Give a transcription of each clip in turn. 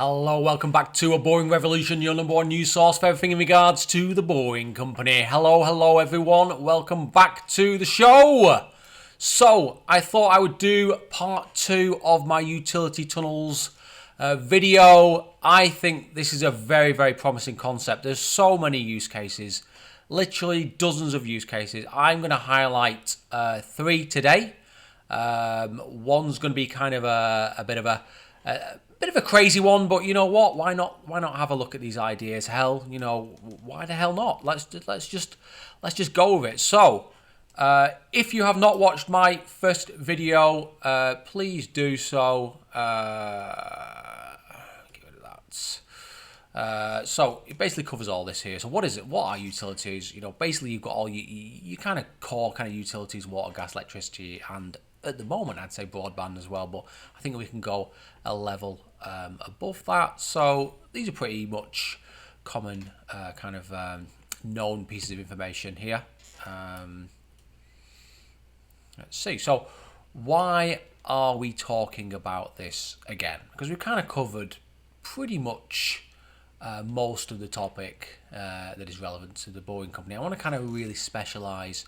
Hello, welcome back to A Boring Revolution, your number one news source for everything in regards to the Boring Company. Hello everyone, welcome back to the show. So, I thought I would do part 2 of my utility tunnels video. I think this is a very promising concept. There's so many use cases, literally dozens of use cases. I'm going to highlight 3 today. One's going to be kind of a bit of a crazy one, but you know what? Why not have a look at these ideas? Hell, you know, why the hell not? Let's just go with it. So, if you have not watched my first video, please do so. Get rid of that. So it basically covers all this here. So what is it? What are utilities? You know, basically you've got all you kind of core kind of utilities: water, gas, electricity, and at the moment I'd say broadband as well. But I think we can go a level above that. So these are pretty much common kind of known pieces of information here. Let's see. So why are we talking about this again? Because we've kind of covered pretty much most of the topic that is relevant to the Boring Company. I want to kind of really specialize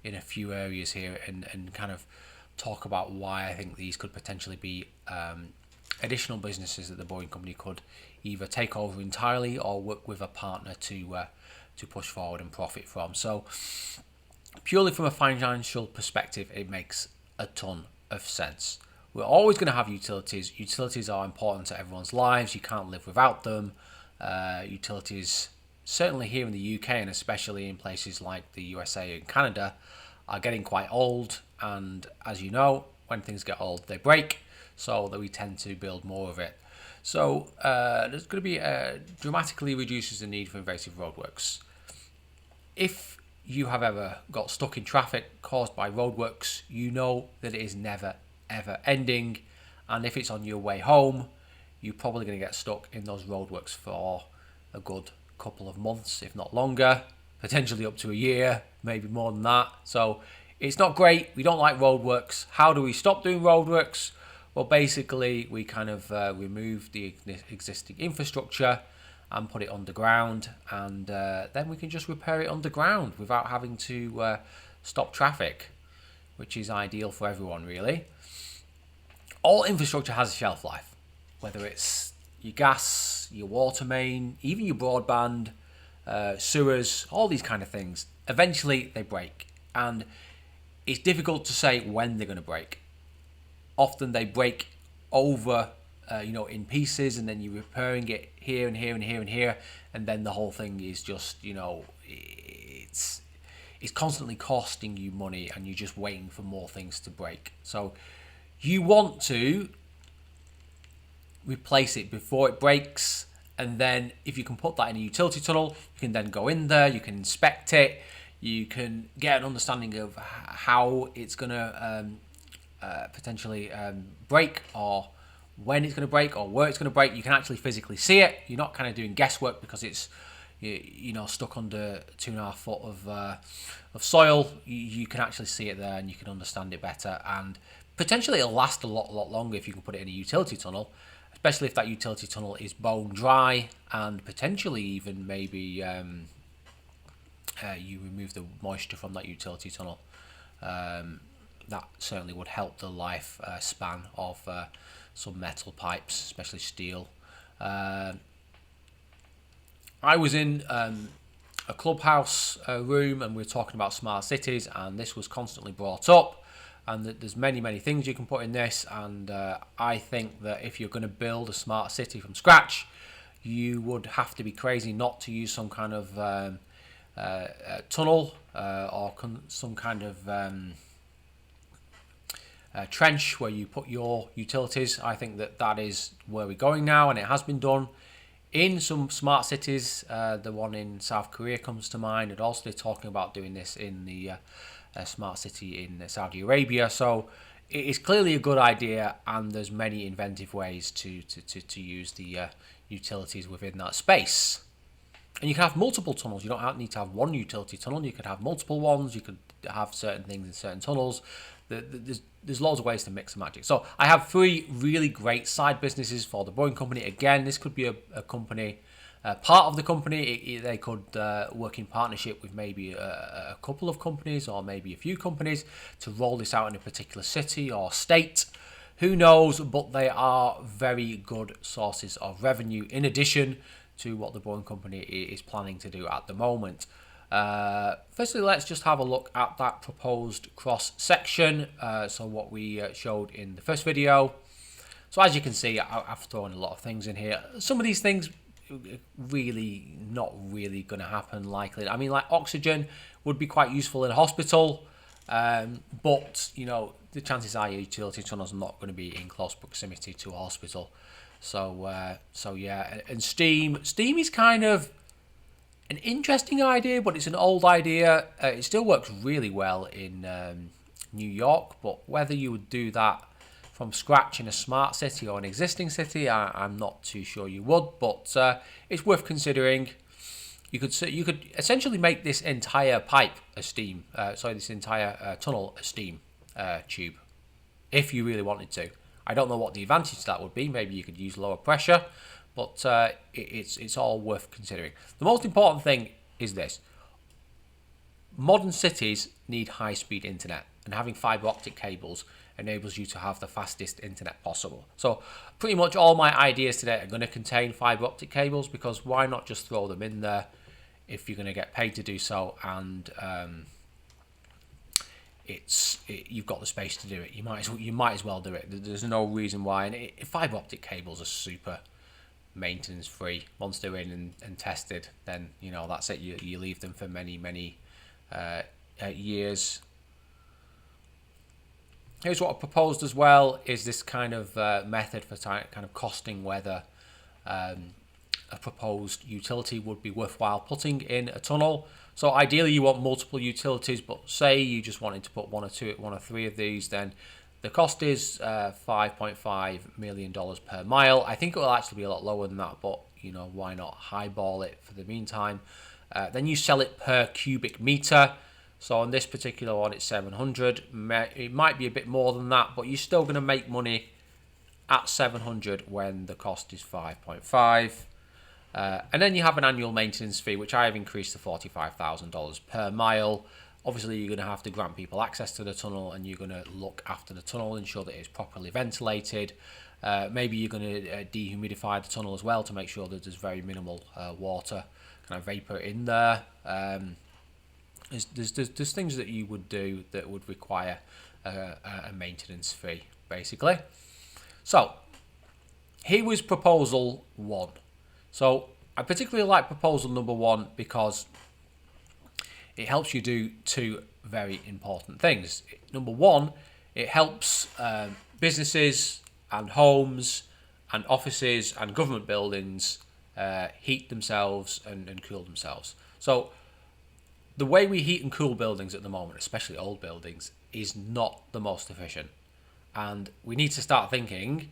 in a few areas here and kind of talk about why I think these could potentially be additional businesses that the Boring Company could either take over entirely or work with a partner to push forward and profit from. So purely from a financial perspective, it makes a ton of sense. We're always going to have utilities. Utilities are important to everyone's lives. You can't live without them. Utilities, certainly here in the UK and especially in places like the USA and Canada, are getting quite old. And as you know, when things get old, they break. So that we tend to build more of it. So there's going to be dramatically reduces the need for invasive roadworks. If you have ever got stuck in traffic caused by roadworks, you know that it is never ever ending, and if it's on your way home, you're probably going to get stuck in those roadworks for a good couple of months, if not longer, potentially up to a year, maybe more than that. So it's not great. We don't like roadworks. How do we stop doing roadworks? Well, basically, we kind of remove the existing infrastructure and put it underground, and then we can just repair it underground without having to stop traffic, which is ideal for everyone, really. All infrastructure has a shelf life, whether it's your gas, your water main, even your broadband, sewers, all these kind of things. Eventually, they break, and it's difficult to say when they're going to break. Often they break over, in pieces, and then you're repairing it here and here and here and here, and then the whole thing is just, it's constantly costing you money, and you're just waiting for more things to break. So you want to replace it before it breaks, and then if you can put that in a utility tunnel, you can then go in there, you can inspect it, you can get an understanding of how it's going to potentially break, or when it's going to break, or where it's going to break. You can actually physically see it. You're not kind of doing guesswork because it's stuck under 2.5 foot of soil. You can actually see it there, and you can understand it better, and potentially it'll last a lot longer if you can put it in a utility tunnel, especially if that utility tunnel is bone dry, and potentially even maybe you remove the moisture from that utility tunnel. That certainly would help the life span of some metal pipes, especially steel. I was in a Clubhouse room, and we were talking about smart cities, and this was constantly brought up, and there's many things you can put in this, and I think that if you're going to build a smart city from scratch, you would have to be crazy not to use some kind of tunnel or some kind of trench where you put your utilities. I think that is where we're going now, and it has been done in some smart cities. The one in South Korea comes to mind, and also they're talking about doing this in the smart city in Saudi Arabia. So it is clearly a good idea, and there's many inventive ways to use the utilities within that space. And you can have multiple tunnels. You don't need to have one utility tunnel. You could have multiple ones. You could have certain things in certain tunnels. There's loads of ways to mix and match it. So I have 3 really great side businesses for the Boeing company. Again, this could be a company, part of the company. They could work in partnership with maybe a couple of companies or maybe a few companies to roll this out in a particular city or state. Who knows? But they are very good sources of revenue in addition to what the Boeing company is planning to do at the moment. Firstly, let's just have a look at that proposed cross section. So what we showed in the first video. So as you can see, I've thrown a lot of things in here. Some of these things really not really going to happen likely. I mean, like oxygen would be quite useful in a hospital, but you know, the chances are your utility tunnels are not going to be in close proximity to a hospital. So yeah, and steam is kind of an interesting idea, but it's an old idea. It still works really well in New York, but whether you would do that from scratch in a smart city or an existing city, I'm not too sure you would, but it's worth considering. You could essentially make this entire pipe a steam, this entire tunnel a steam tube, if you really wanted to. I don't know what the advantage to that would be. Maybe you could use lower pressure, but it's all worth considering. The most important thing is this. Modern cities need high-speed internet, and having fiber optic cables enables you to have the fastest internet possible. So pretty much all my ideas today are going to contain fiber optic cables, because why not just throw them in there if you're going to get paid to do so, and you've got the space to do it. You might as well do it. There's no reason why. And fiber optic cables are super maintenance free. Once they're in and tested, then you know that's it. You leave them for many years. Here's what I proposed as well: is this kind of method for kind of costing whether a proposed utility would be worthwhile putting in a tunnel. So ideally you want multiple utilities, but say you just wanted to put one or three of these, then the cost is $5.5 million per mile. I think it will actually be a lot lower than that, but you know, why not highball it for the meantime. Then you sell it per cubic meter. So on this particular one, it's 700. It might be a bit more than that, but you're still going to make money at 700 when the cost is 5.5. And then you have an annual maintenance fee, which I have increased to $45,000 per mile. Obviously, you're going to have to grant people access to the tunnel, and you're going to look after the tunnel, ensure that it's properly ventilated. Maybe you're going to dehumidify the tunnel as well to make sure that there's very minimal water, kind of vapor in there. There's things that you would do that would require a maintenance fee, basically. So here was proposal 1. So I particularly like proposal number 1 because it helps you do 2 very important things. Number 1, it helps businesses and homes and offices and government buildings heat themselves and cool themselves. So the way we heat and cool buildings at the moment, especially old buildings, is not the most efficient. And we need to start thinking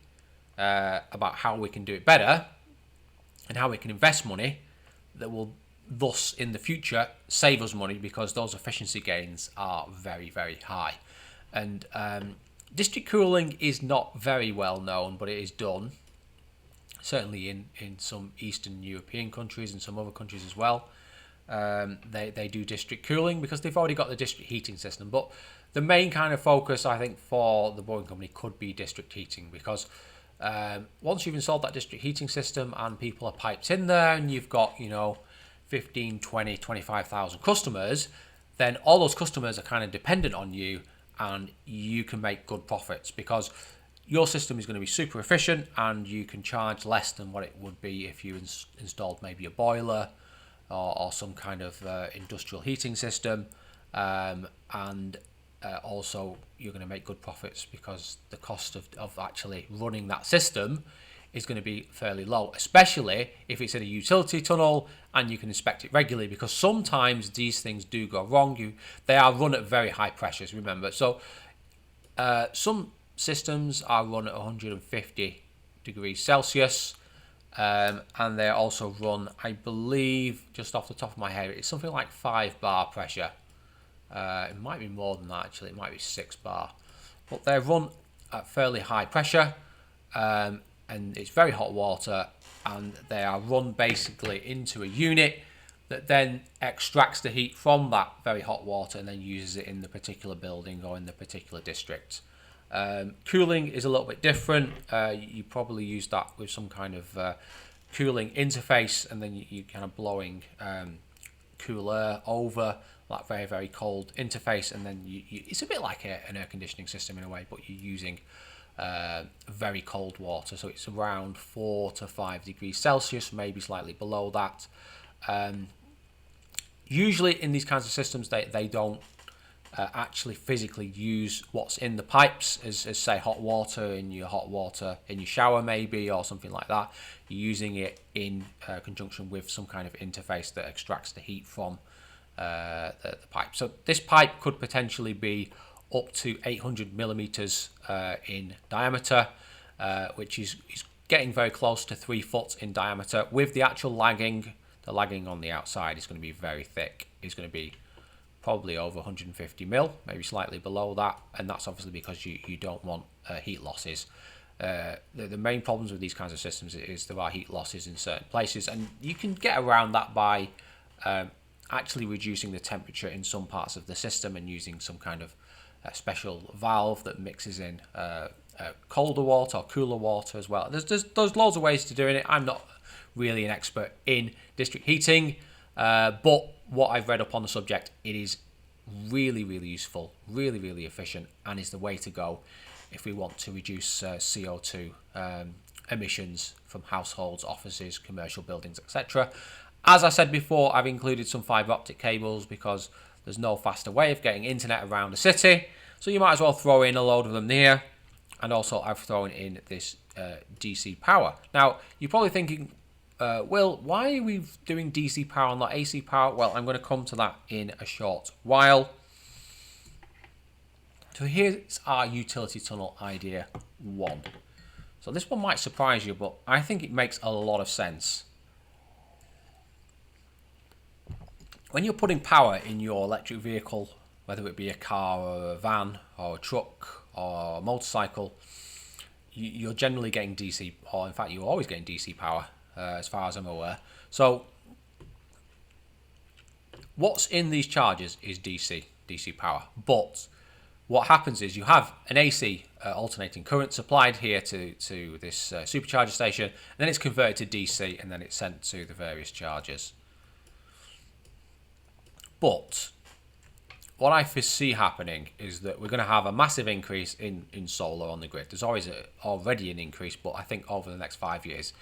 about how we can do it better and how we can invest money that will thus in the future save us money, because those efficiency gains are very, very high. And district cooling is not very well known, but it is done, certainly in some Eastern European countries and some other countries as well. They do district cooling because they've already got the district heating system. But the main kind of focus, I think, for the Boeing company could be district heating, because once you've installed that district heating system and people are piped in there and you've got, 15, 20, 25,000 customers, then all those customers are kind of dependent on you, and you can make good profits because your system is going to be super efficient and you can charge less than what it would be if you installed maybe a boiler or some kind of industrial heating system. Also you're going to make good profits because the cost of actually running that system is going to be fairly low, especially if it's in a utility tunnel and you can inspect it regularly, because sometimes these things do go wrong. They are run at very high pressures, remember. So some systems are run at 150 degrees Celsius, and they also run, I believe, just off the top of my head, it's something like 5 bar pressure. It might be more than that actually, it might be 6 bar. But they run at fairly high pressure, and it's very hot water, and they are run basically into a unit that then extracts the heat from that very hot water and then uses it in the particular building or in the particular district. Cooling is a little bit different. You probably use that with some kind of cooling interface, and then you kind of blowing cool air over that very, very cold interface, and then it's a bit like an air conditioning system in a way, but you're using very cold water, so it's around 4 to 5 degrees Celsius, maybe slightly below that. Usually in these kinds of systems, they don't actually physically use what's in the pipes as say hot water in your shower maybe, or something like that. You're using it in conjunction with some kind of interface that extracts the heat from the pipe. So this pipe could potentially be up to 800 millimeters in diameter, which is getting very close to 3 foot in diameter. With the actual lagging, the lagging on the outside is going to be very thick. It's going to be probably over 150 mil, maybe slightly below that, and that's obviously because you don't want heat losses. The main problems with these kinds of systems is there are heat losses in certain places, and you can get around that by actually reducing the temperature in some parts of the system and using some kind of special valve that mixes in colder water or cooler water as well. There's loads of ways to doing it. I'm not really an expert in district heating, but what I've read up on the subject, it is really, really useful, really, really efficient, and is the way to go if we want to reduce CO2 emissions from households, offices, commercial buildings, etc. As I said before, I've included some fibre optic cables because there's no faster way of getting internet around a city, so you might as well throw in a load of them here. And also I've thrown in this DC power. Now, you're probably thinking, Will, why are we doing DC power and not AC power? Well, I'm going to come to that in a short while. So here's our utility tunnel idea 1. So this one might surprise you, but I think it makes a lot of sense. When you're putting power in your electric vehicle, whether it be a car or a van or a truck or a motorcycle, you're generally getting DC, or in fact you're always getting DC power, as far as I'm aware. So what's in these chargers is DC power, but what happens is you have an AC alternating current supplied here to this supercharger station, and then it's converted to DC, and then it's sent to the various chargers. But what I foresee happening is that we're going to have a massive increase in solar on the grid. There's already an increase, but I think over the next 5 years,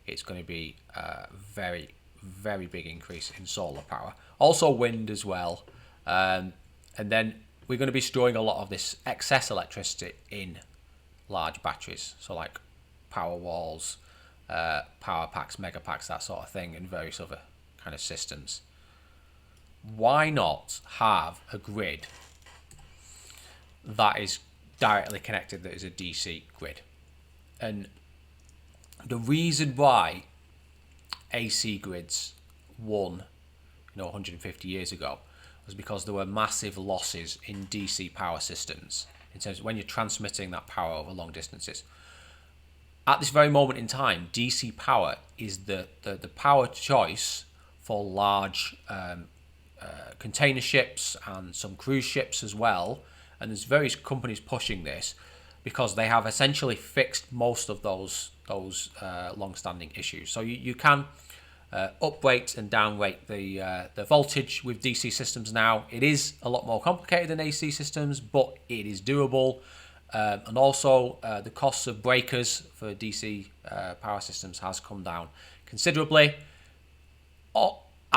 it's going to be a very, very big increase in solar power. Also wind as well. And then we're going to be storing a lot of this excess electricity in large batteries. So like power walls, power packs, mega packs, that sort of thing, and various other kind of systems. Why not have a grid that is directly connected, that is a DC grid? And the reason why AC grids won, 150 years ago, was because there were massive losses in DC power systems in terms of when you're transmitting that power over long distances. At this very moment in time, DC power is the power choice for large container ships and some cruise ships as well, and there's various companies pushing this because they have essentially fixed most of those long-standing issues. So you can up-rate and down-rate the voltage with DC systems now. It is a lot more complicated than AC systems, but it is doable. And also the costs of breakers for DC power systems has come down considerably.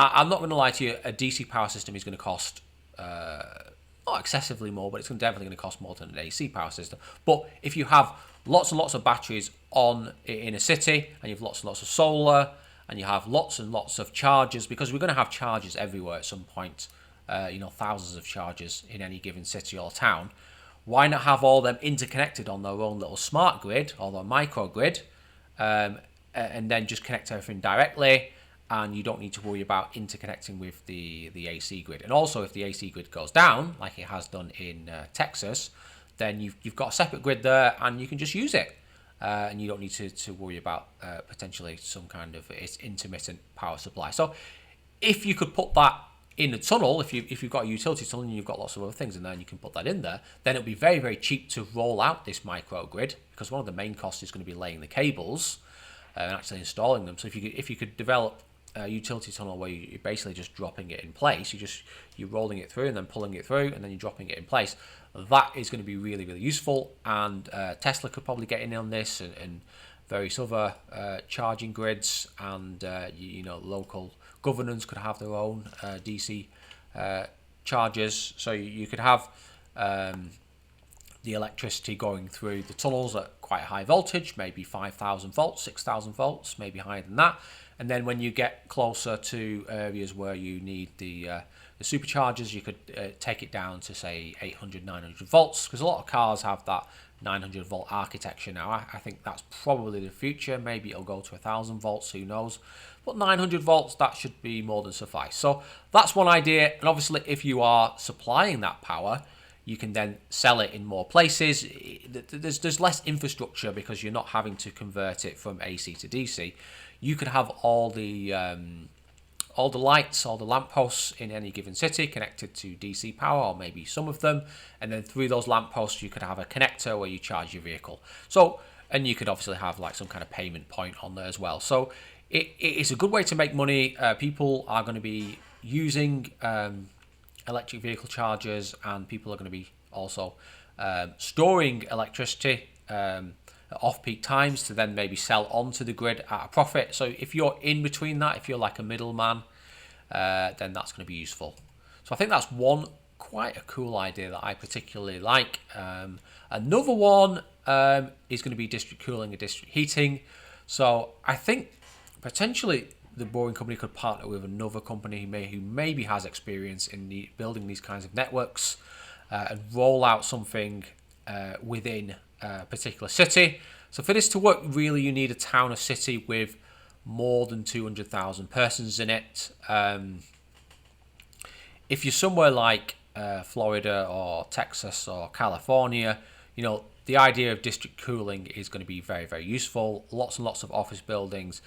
I'm not going to lie to you, a DC power system is going to cost not excessively more, but it's definitely going to cost more than an AC power system. But if you have lots and lots of batteries in a city, and you have lots and lots of solar, and you have lots and lots of chargers, because we're going to have chargers everywhere at some point, thousands of chargers in any given city or town, why not have all them interconnected on their own little smart grid or their microgrid? and then just connect everything directly, and you don't need to worry about interconnecting with the AC grid. And also, if the AC grid goes down, like it has done in Texas, then you've got a separate grid there, and you can just use it. And you don't need to worry about potentially some kind of intermittent power supply. So if you could put that in a tunnel, if you've got a utility tunnel and you've got lots of other things in there and you can put that in there, then it'll be very, very cheap to roll out this microgrid, because one of the main costs is going to be laying the cables and actually installing them. So if you could develop a utility tunnel where you're basically just dropping it in place, you're rolling it through and then pulling it through and then you're dropping it in place, that is going to be really, really useful. And Tesla could probably get in on this, and various other charging grids, and local governments could have their own DC chargers. So you could have the electricity going through the tunnels at quite high voltage, maybe 5,000 volts, 6,000 volts, maybe higher than that. And then when you get closer to areas where you need the superchargers, you could take it down to, say, 800, 900 volts, because a lot of cars have that 900 volt architecture now. I think that's probably the future. Maybe it'll go to 1,000 volts, who knows. But 900 volts, that should be more than suffice. So that's one idea. And obviously, if you are supplying that power, you can then sell it in more places. There's less infrastructure because you're not having to convert it from AC to DC. You could have all the lights, all the lampposts in any given city connected to DC power, or maybe some of them, and then through those lampposts you could have a connector where you charge your vehicle. So, and you could obviously have like some kind of payment point on there as well. So it's a good way to make money. People are going to be using electric vehicle chargers, and people are going to be also storing electricity at off-peak times to then maybe sell onto the grid at a profit. So if you're in between that, if you're like a middleman, then that's going to be useful. So I think that's one quite a cool idea that I particularly like. Another one is going to be district cooling and district heating. So I think potentially the Boring Company could partner with another company who maybe has experience in building these kinds of networks and roll out something within a particular city. So for this to work, really you need a town or city with more than 200,000 persons in it. If you're somewhere like Florida or Texas or California, the idea of district cooling is going to be very, very useful. Lots and lots of office buildings.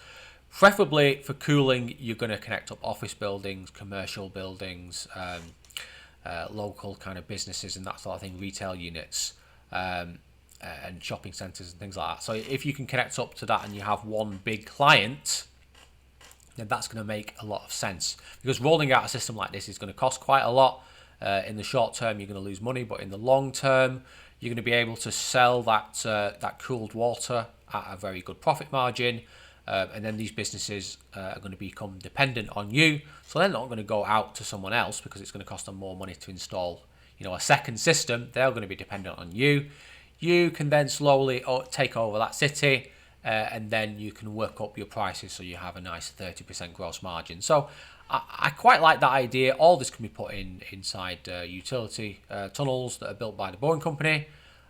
Preferably for cooling, you're going to connect up office buildings, commercial buildings, local kind of businesses and that sort of thing, retail units, and shopping centres and things like that. So if you can connect up to that and you have one big client, then that's going to make a lot of sense. Because rolling out a system like this is going to cost quite a lot. In the short term, you're going to lose money, but in the long term, you're going to be able to sell that cooled water at a very good profit margin. And then these businesses are going to become dependent on you. So they're not going to go out to someone else because it's going to cost them more money to install, a second system. They're going to be dependent on you. You can then slowly take over that city, and then you can work up your prices so you have a nice 30% gross margin. So I quite like that idea. All this can be put inside utility tunnels that are built by the Boring Company.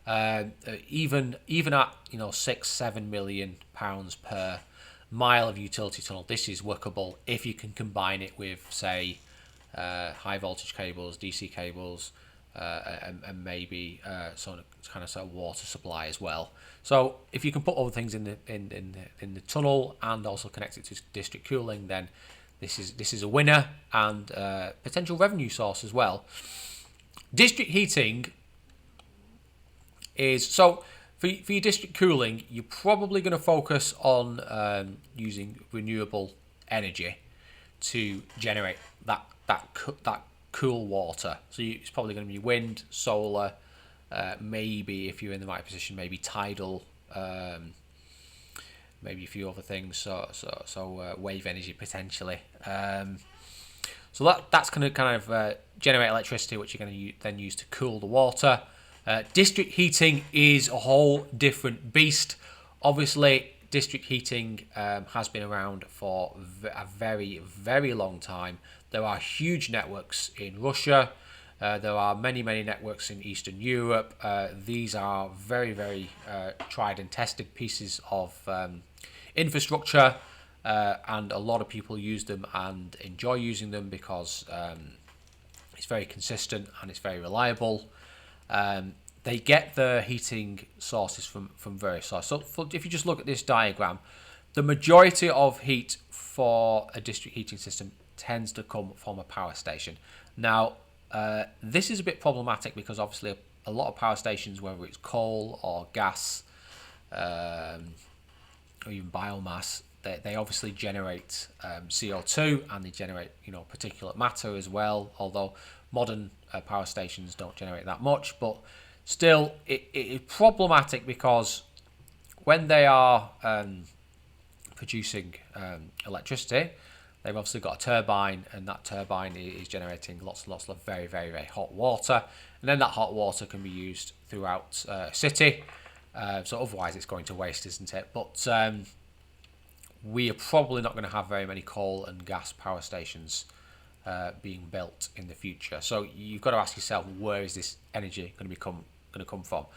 Even at £6-7 million per mile of utility tunnel, this is workable if you can combine it with, say, high voltage cables, DC cables, and maybe sort of water supply as well. So if you can put other things in the tunnel and also connect it to district cooling, then this is a winner and potential revenue source as well. District heating is so. For your district cooling, you're probably going to focus on using renewable energy to generate that cool water. So it's probably going to be wind, solar, maybe if you're in the right position, maybe tidal, maybe a few other things. So wave energy potentially. So that's going to kind of generate electricity, which you're going to then use to cool the water. District heating is a whole different beast. Obviously, district heating has been around for a very, very long time. There are huge networks in Russia. There are many, many networks in Eastern Europe. These are very, very tried and tested pieces of infrastructure, and a lot of people use them and enjoy using them because it's very consistent and it's very reliable. They get their heating sources from various sources. So if you just look at this diagram, the majority of heat for a district heating system tends to come from a power station. Now, this is a bit problematic because obviously a lot of power stations, whether it's coal or gas or even biomass, they obviously generate CO2 and they generate particulate matter as well. Although modern power stations don't generate that much, but still it is problematic because when they are producing electricity, they've obviously got a turbine, and that turbine is generating lots and lots of very, very, very hot water, and then that hot water can be used throughout a city. So otherwise it's going to waste, isn't it? But we are probably not going to have very many coal and gas power stations being built in the future. So you've got to ask yourself, where is this energy going to come from?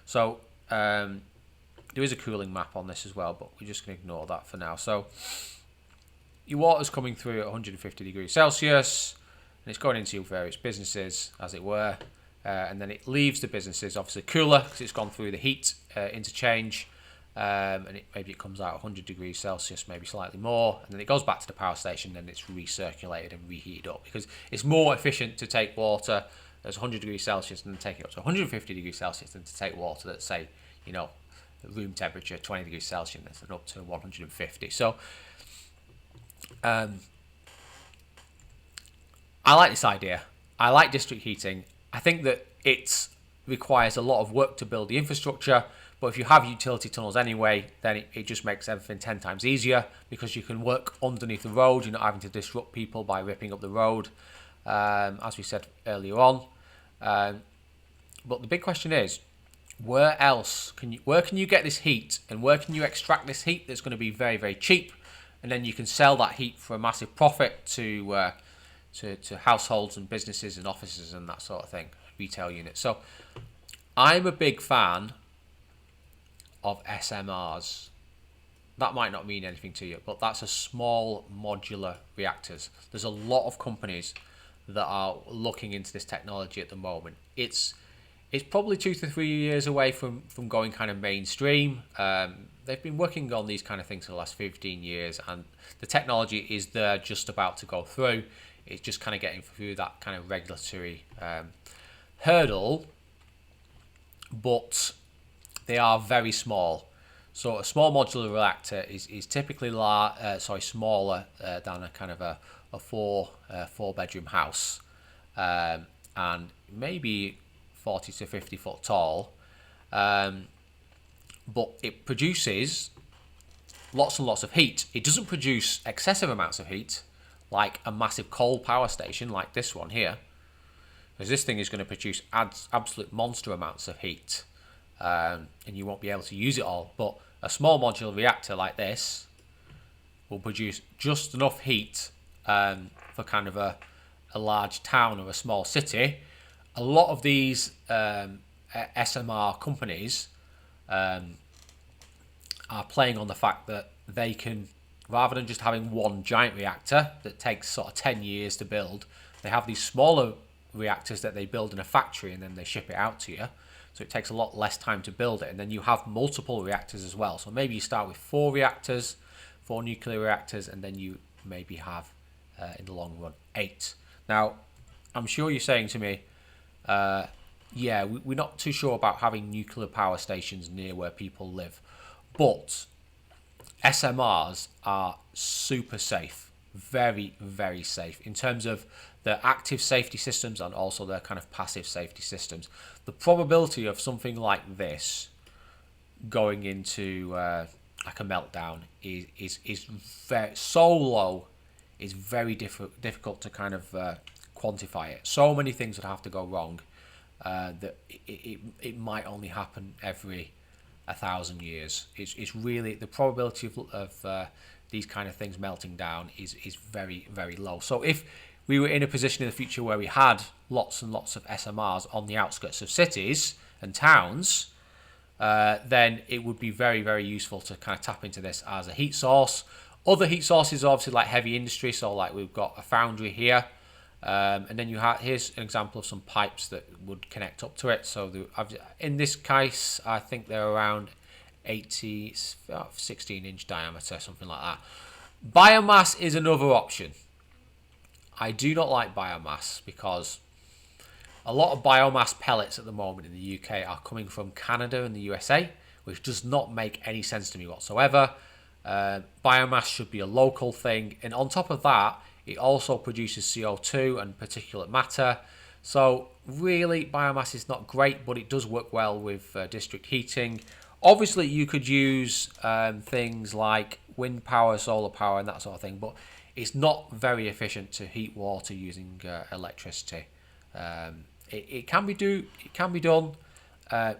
So there is a cooling map on this as well, but we're just going to ignore that for now. So your water's coming through at 150 degrees Celsius, and it's going into your various businesses, as it were, and then it leaves the businesses obviously cooler because it's gone through the heat interchange, and maybe it comes out 100 degrees Celsius, maybe slightly more, and then it goes back to the power station, and it's recirculated and reheated up because it's more efficient to take water that's 100 degrees Celsius and take it up to 150 degrees Celsius than to take water that's, say, room temperature 20 degrees Celsius and up to 150. So I like this idea. I like district heating. I think that it requires a lot of work to build the infrastructure, but if you have utility tunnels anyway, then it just makes everything 10 times easier because you can work underneath the road. You're not having to disrupt people by ripping up the road, as we said earlier on. But the big question is, where can you get this heat, and where can you extract this heat that's going to be very, very cheap, and then you can sell that heat for a massive profit to households and businesses and offices and that sort of thing, retail units. So I'm a big fan of SMRs. That might not mean anything to you, but that's a small modular reactors. There's a lot of companies that are looking into this technology at the moment. It's probably 2 to 3 years away from going kind of mainstream. They've been working on these kind of things for the last 15 years, and the technology is there, just about to go through. It's just kind of getting through that kind of regulatory hurdle, but they are very small. So a small modular reactor is typically smaller than a kind of a four bedroom house, and maybe 40 to 50 foot tall, but it produces lots and lots of heat. It doesn't produce excessive amounts of heat like a massive coal power station like this one here, because this thing is going to produce absolute monster amounts of heat, and you won't be able to use it all. But a small modular reactor like this will produce just enough heat for kind of a large town or a small city. A lot of these SMR companies are playing on the fact that they can, rather than just having one giant reactor that takes sort of 10 years to build, they have these smaller reactors that they build in a factory and then they ship it out to you. So it takes a lot less time to build it, and then you have multiple reactors as well. So maybe you start with 4 nuclear reactors, and then you maybe have, in the long run, 8. Now, I'm sure you're saying to me, we're not too sure about having nuclear power stations near where people live, but SMRs are super safe, very, very safe in terms of their active safety systems and also their kind of passive safety systems. The probability of something like this going into like a meltdown is very so low. It's very difficult to kind of quantify it. So many things would have to go wrong that it might only happen every 1,000 years. It's really, the probability of these kind of things melting down is very, very low. So if we were in a position in the future where we had lots and lots of SMRs on the outskirts of cities and towns, then it would be very, very useful to kind of tap into this as a heat source. Other heat sources are obviously like heavy industry, so like we've got a foundry here, and then you have, here's an example of some pipes that would connect up to it. So in this case, I think they're around 16-inch diameter, something like that. Biomass is another option. I do not like biomass because a lot of biomass pellets at the moment in the UK are coming from Canada and the USA, which does not make any sense to me whatsoever. Biomass should be a local thing, and on top of that, it also produces CO2 and particulate matter. So really, biomass is not great, but it does work well with district heating. Obviously, you could use things like wind power, solar power, and that sort of thing, but it's not very efficient to heat water using electricity. It can be done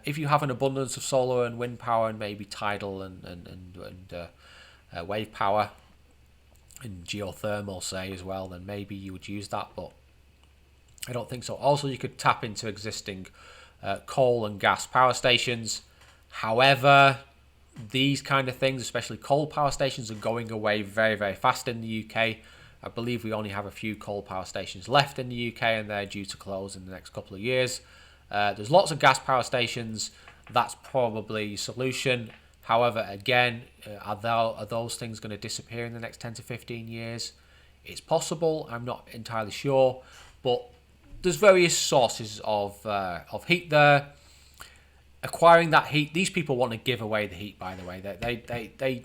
if you have an abundance of solar and wind power, and maybe tidal and wave power and geothermal, say, as well. Then maybe you would use that, but I don't think so. Also, you could tap into existing coal and gas power stations. However, these kind of things, especially coal power stations, are going away very, very fast in the UK. I believe we only have a few coal power stations left in the UK, and they're due to close in the next couple of years. There's lots of gas power stations. That's probably a solution. However, again, are those things going to disappear in the next 10 to 15 years? It's possible. I'm not entirely sure. But there's various sources of heat there. Acquiring that heat, these people want to give away the heat, by the way. They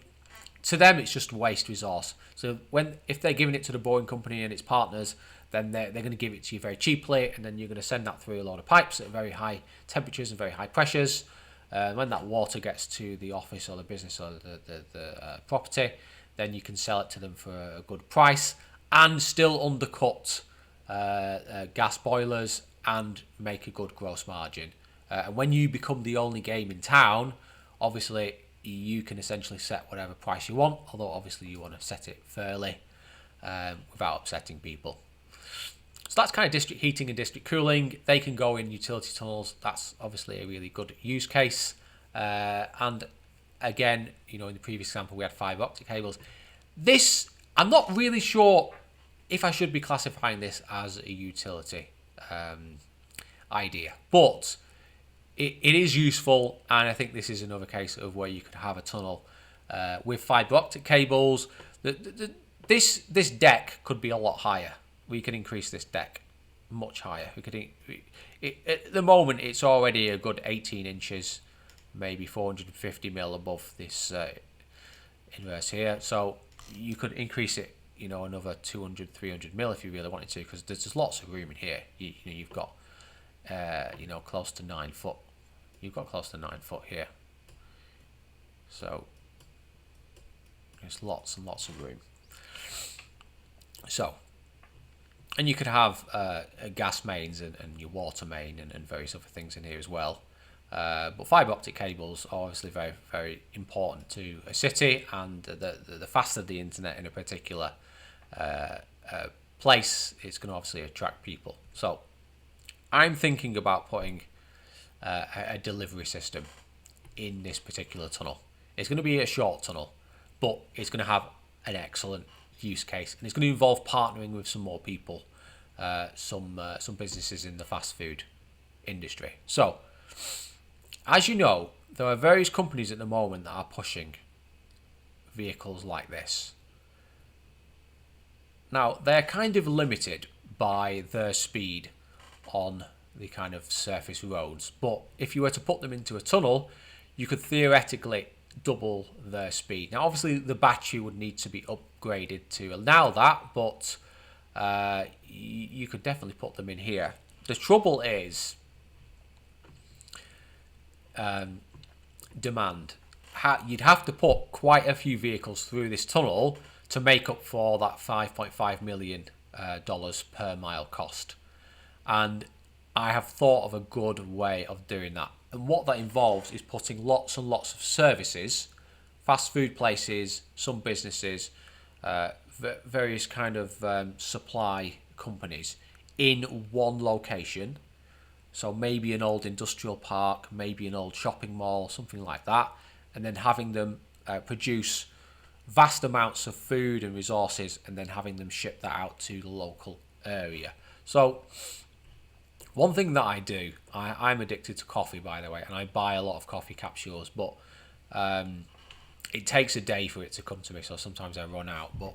to them, it's just waste resource. So if they're giving it to the Boring Company and its partners, then they're going to give it to you very cheaply, and then you're going to send that through a lot of pipes at very high temperatures and very high pressures. When that water gets to the office or the business or the property, then you can sell it to them for a good price and still undercut gas boilers and make a good gross margin. And when you become the only game in town, obviously you can essentially set whatever price you want, although obviously you want to set it fairly without upsetting people. So that's kind of district heating and district cooling. They can go in utility tunnels. That's obviously a really good use case. And again, in the previous example, we had fiber optic cables. This, I'm not really sure if I should be classifying this as a utility idea, but it is useful, and I think this is another case of where you could have a tunnel with fiber optic cables. This deck could be a lot higher. We could increase this deck much higher. At the moment, it's already a good 18 inches, maybe 450 mil above this inverse here. So you could increase it, another 200, 300 mil if you really wanted to, because there's lots of room in here. You've got, close to 9 foot. You've got close to 9 foot here. So there's lots and lots of room. So, and you could have gas mains and your water main and various other things in here as well. But fiber optic cables are obviously very, very important to a city, and the faster the internet in a particular place, it's going to obviously attract people. So I'm thinking about putting a delivery system in this particular tunnel. It's going to be a short tunnel, but it's going to have an excellent use case, and it's going to involve partnering with some more people, some businesses in the fast food industry. So, as you know, there are various companies at the moment that are pushing vehicles like this. Now, they're kind of limited by their speed on the kind of surface roads, but if you were to put them into a tunnel, you could theoretically double their speed. Now, obviously, the battery would need to be upgraded to allow that, but you could definitely put them in here. The trouble is demand. You'd have to put quite a few vehicles through this tunnel to make up for that $5.5 million per mile cost. And I have thought of a good way of doing that. And what that involves is putting lots and lots of services, fast food places, some businesses, various kind of supply companies in one location, So maybe an old industrial park, maybe an old shopping mall, something like that, and then having them produce vast amounts of food and resources, and then having them ship that out to the local area. So one thing that I do, I'm addicted to coffee, by the way, and I buy a lot of coffee capsules, but it takes a day for it to come to me, so sometimes I run out. But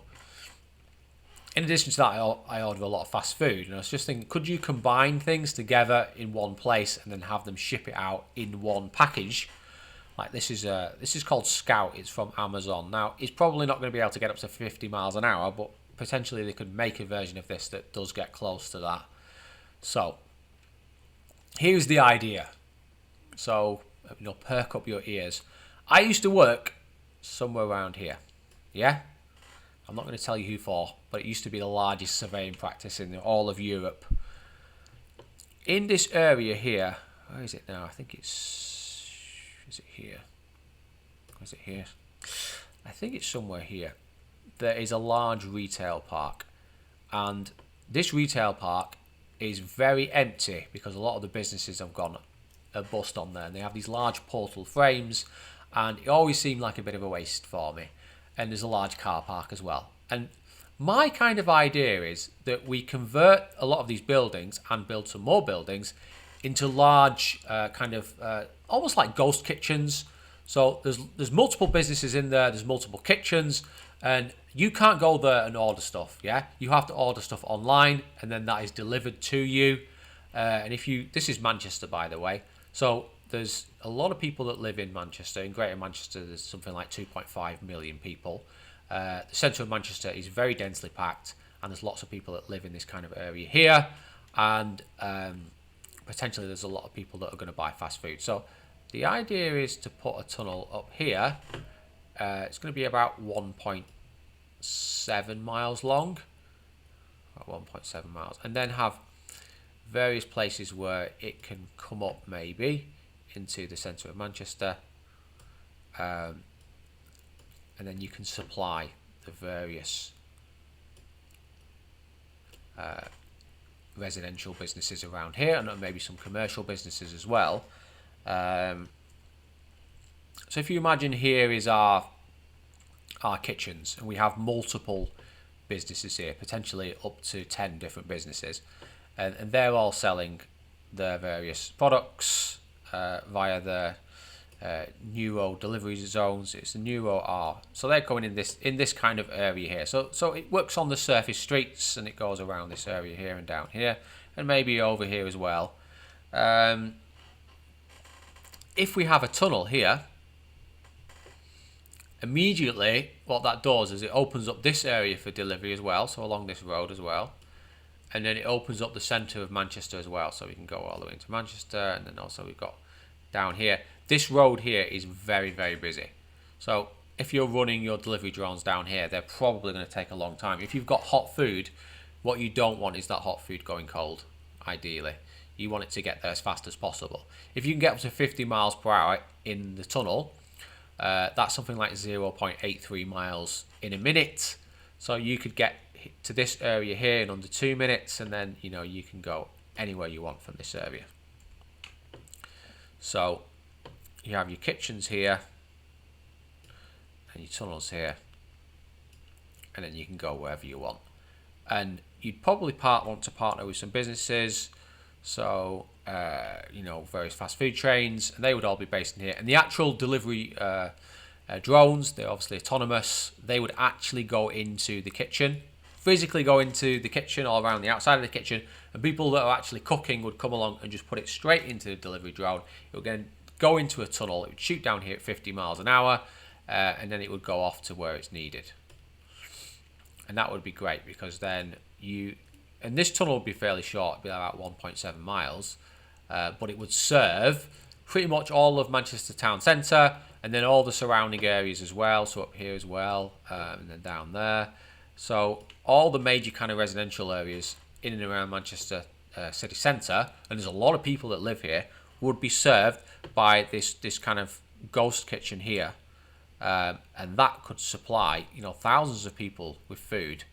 in addition to that, I order a lot of fast food, and I was just thinking, could you combine things together in one place and then have them ship it out in one package? Like this is called Scout. It's from Amazon. Now, it's probably not going to be able to get up to 50 miles an hour, but potentially they could make a version of this that does get close to that. So here's the idea. So, perk up your ears. I used to work somewhere around here. Yeah? I'm not going to tell you who for, but it used to be the largest surveying practice in all of Europe. In this area here, where is it now? I think is it here? Is it here? I think it's somewhere here. There is a large retail park, and this retail park is very empty because a lot of the businesses have gone bust on there, and they have these large portal frames, and it always seemed like a bit of a waste for me. And there's a large car park as well. And my kind of idea is that we convert a lot of these buildings and build some more buildings into large almost like ghost kitchens. So there's multiple businesses in there, there's multiple kitchens, and you can't go there and order stuff. Yeah, you have to order stuff online, and then that is delivered to you. And this is Manchester, by the way. So there's a lot of people that live in Manchester. In Greater Manchester, there's something like 2.5 million people. The centre of Manchester is very densely packed, and there's lots of people that live in this kind of area here. And potentially there's a lot of people that are going to buy fast food. So the idea is to put a tunnel up here. It's going to be about 1.7 miles long. About 1.7 miles. And then have various places where it can come up maybe into the centre of Manchester. And then you can supply the various residential businesses around here, and maybe some commercial businesses as well. So if you imagine here is our kitchens, and we have multiple businesses here, potentially up to 10 different businesses, and they're all selling their various products via the Neuro delivery zones. It's the Neuro R, so they're coming in this kind of area here. So it works on the surface streets, and it goes around this area here and down here, and maybe over here as well. If we have a tunnel here, immediately what that does is it opens up this area for delivery as well, so along this road as well, and then it opens up the centre of Manchester as well, so we can go all the way into Manchester. And then also we've got down here, this road here is very, very busy. So if you're running your delivery drones down here, they're probably going to take a long time. If you've got hot food, what you don't want is that hot food going cold, ideally. You want it to get there as fast as possible. If you can get up to 50 miles per hour in the tunnel, that's something like 0.83 miles in a minute. So you could get to this area here in under 2 minutes, and then you can go anywhere you want from this area. So you have your kitchens here and your tunnels here, and then you can go wherever you want. And you'd probably want to partner with some businesses, so various fast food trains, and they would all be based in here. And the actual delivery drones, they're obviously autonomous. They would actually go into the kitchen, physically go into the kitchen or around the outside of the kitchen, and people that are actually cooking would come along and just put it straight into the delivery drone. It would then go into a tunnel. It would shoot down here at 50 miles an hour, and then it would go off to where it's needed. And that would be great, because then and this tunnel would be fairly short, it'd be about 1.7 miles, but it would serve pretty much all of Manchester town centre, and then all the surrounding areas as well, so up here as well, and then down there. So all the major kind of residential areas in and around Manchester city centre, and there's a lot of people that live here, would be served by this kind of ghost kitchen here, and that could supply thousands of people with food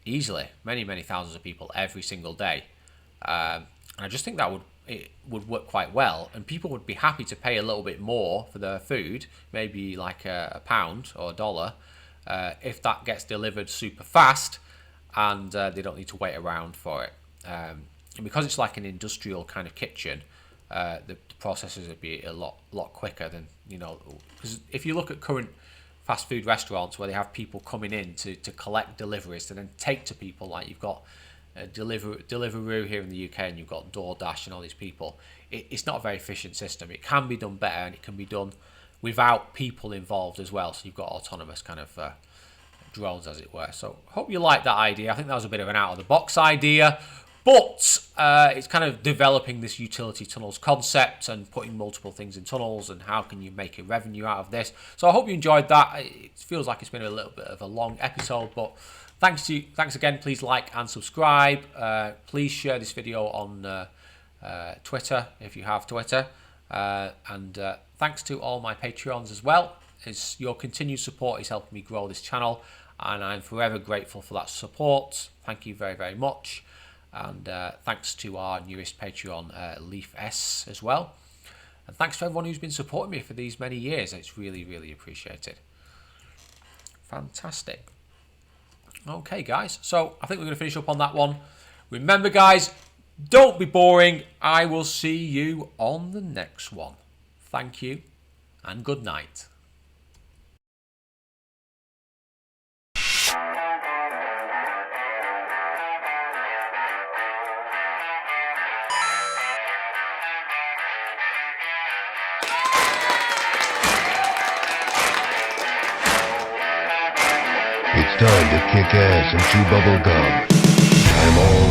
easily, many thousands of people every single day. And I just think that it would work quite well, and people would be happy to pay a little bit more for their food, maybe like a pound or a dollar, if that gets delivered super fast, and they don't need to wait around for it. And because it's like an industrial kind of kitchen, the processes would be a lot quicker than, because if you look at current fast food restaurants where they have people coming in to collect deliveries to then take to people, like you've got Deliveroo here in the UK, and you've got DoorDash and all these people. It's not a very efficient system. It can be done better, and it can be done without people involved as well. So you've got autonomous kind of drones, as it were. So hope you like that idea. I think that was a bit of an out of the box idea, but it's kind of developing this utility tunnels concept and putting multiple things in tunnels, and how can you make a revenue out of this. So I hope you enjoyed that. It feels like it's been a little bit of a long episode, but thanks again. Please like and subscribe. Please share this video on Twitter if you have Twitter. And thanks to all my Patreons as well. Your continued support is helping me grow this channel, and I'm forever grateful for that support. Thank you very, very much. And thanks to our newest Patreon, Leaf S, as well. And thanks to everyone who's been supporting me for these many years. It's really, really appreciated. Fantastic. Okay, guys, so I think we're going to finish up on that one. Remember, guys, don't be boring. I will see you on the next one. Thank you, and good night. It's time to kick ass and chew bubble gum. I'm all